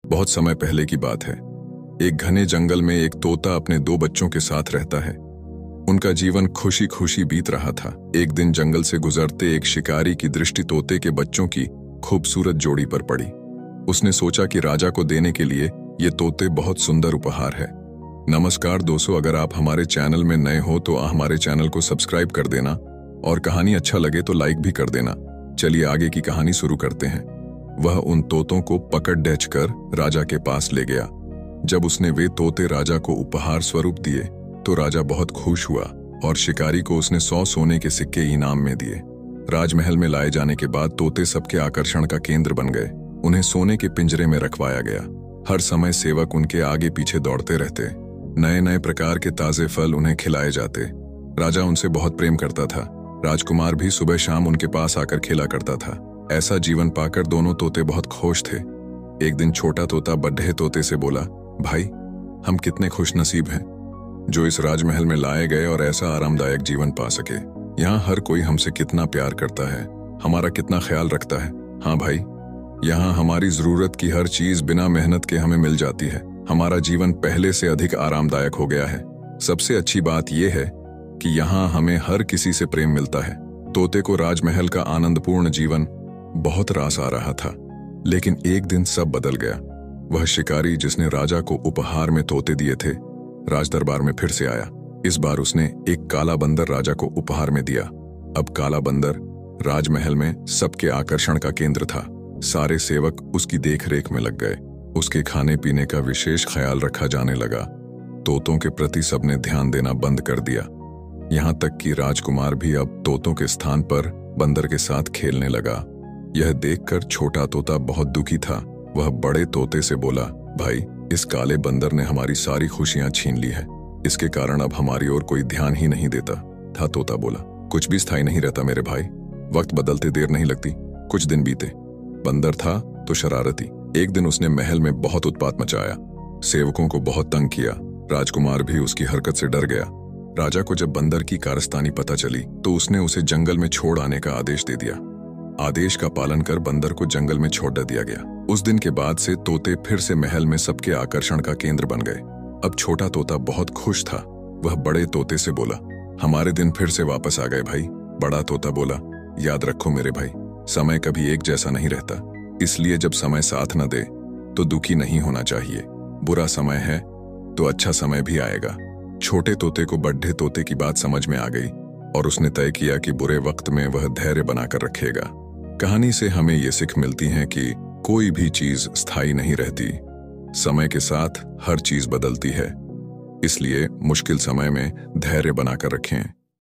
बहुत समय पहले की बात है। एक घने जंगल में एक तोता अपने दो बच्चों के साथ रहता है। उनका जीवन खुशी खुशी बीत रहा था। एक दिन जंगल से गुजरते एक शिकारी की दृष्टि तोते के बच्चों की खूबसूरत जोड़ी पर पड़ी। उसने सोचा कि राजा को देने के लिए ये तोते बहुत सुंदर उपहार है। नमस्कार दोस्तों, अगर आप हमारे चैनल में नए हो तो हमारे चैनल को सब्सक्राइब कर देना और कहानी अच्छा लगे तो लाइक भी कर देना। चलिए आगे की कहानी शुरू करते हैं। वह उन तोतों को पकड़ डेच कर राजा के पास ले गया। जब उसने वे तोते राजा को उपहार स्वरूप दिए तो राजा बहुत खुश हुआ और शिकारी को उसने 100 सोने के सिक्के इनाम में दिए। राजमहल में लाए जाने के बाद तोते सबके आकर्षण का केंद्र बन गए। उन्हें सोने के पिंजरे में रखवाया गया। हर समय सेवक उनके आगे पीछे दौड़ते रहते। नए नए प्रकार के ताजे फल उन्हें खिलाए जाते। राजा उनसे बहुत प्रेम करता था। राजकुमार भी सुबह शाम उनके पास आकर खेला करता था। ऐसा जीवन पाकर दोनों तोते बहुत खुश थे। एक दिन छोटा तोता बड्ढे तोते से बोला, भाई, हम कितने खुश नसीब हैं जो इस राजमहल में लाए गए और ऐसा आरामदायक जीवन पा सके। यहाँ हर कोई हमसे कितना प्यार करता है, हमारा कितना ख्याल रखता है। हाँ भाई, यहाँ हमारी जरूरत की हर चीज बिना मेहनत के हमें मिल जाती है। हमारा जीवन पहले से अधिक आरामदायक हो गया है। सबसे अच्छी बात यह है कि यहाँ हमें हर किसी से प्रेम मिलता है। तोते को राजमहल का आनंदपूर्ण जीवन बहुत रास आ रहा था, लेकिन एक दिन सब बदल गया। वह शिकारी जिसने राजा को उपहार में तोते दिए थे, राजदरबार में फिर से आया। इस बार उसने एक काला बंदर राजा को उपहार में दिया। अब काला बंदर राजमहल में सबके आकर्षण का केंद्र था। सारे सेवक उसकी देखरेख में लग गए। उसके खाने पीने का विशेष ख्याल रखा जाने लगा। तोतों के प्रति सबने ध्यान देना बंद कर दिया। यहाँ तक कि राजकुमार भी अब तोतों के स्थान पर बंदर के साथ खेलने लगा। यह देखकर छोटा तोता बहुत दुखी था। वह बड़े तोते से बोला, भाई, इस काले बंदर ने हमारी सारी खुशियां छीन ली है। इसके कारण अब हमारी ओर कोई ध्यान ही नहीं देता। था तोता बोला, कुछ भी स्थायी नहीं रहता मेरे भाई। वक्त बदलते देर नहीं लगती। कुछ दिन बीते। बंदर था तो शरारती। एक दिन उसने महल में बहुत उत्पात मचाया। सेवकों को बहुत तंग किया। राजकुमार भी उसकी हरकत से डर गया। राजा को जब बंदर की कारस्तानी पता चली तो उसने उसे जंगल में छोड़ आने का आदेश दे दिया। आदेश का पालन कर बंदर को जंगल में छोड़ दिया गया। उस दिन के बाद से तोते फिर से महल में सबके आकर्षण का केंद्र बन गए। अब छोटा तोता बहुत खुश था। वह बड़े तोते से बोला, हमारे दिन फिर से वापस आ गए भाई। बड़ा तोता बोला, याद रखो मेरे भाई, समय कभी एक जैसा नहीं रहता। इसलिए जब समय साथ न दे तो दुखी नहीं होना चाहिए। बुरा समय है तो अच्छा समय भी आएगा। छोटे तोते को बड्ढे तोते की बात समझ में आ गई और उसने तय किया कि बुरे वक्त में वह धैर्य बनाकर रखेगा। कहानी से हमें ये सीख मिलती है कि कोई भी चीज स्थायी नहीं रहती। समय के साथ हर चीज बदलती है। इसलिए मुश्किल समय में धैर्य बनाकर रखें।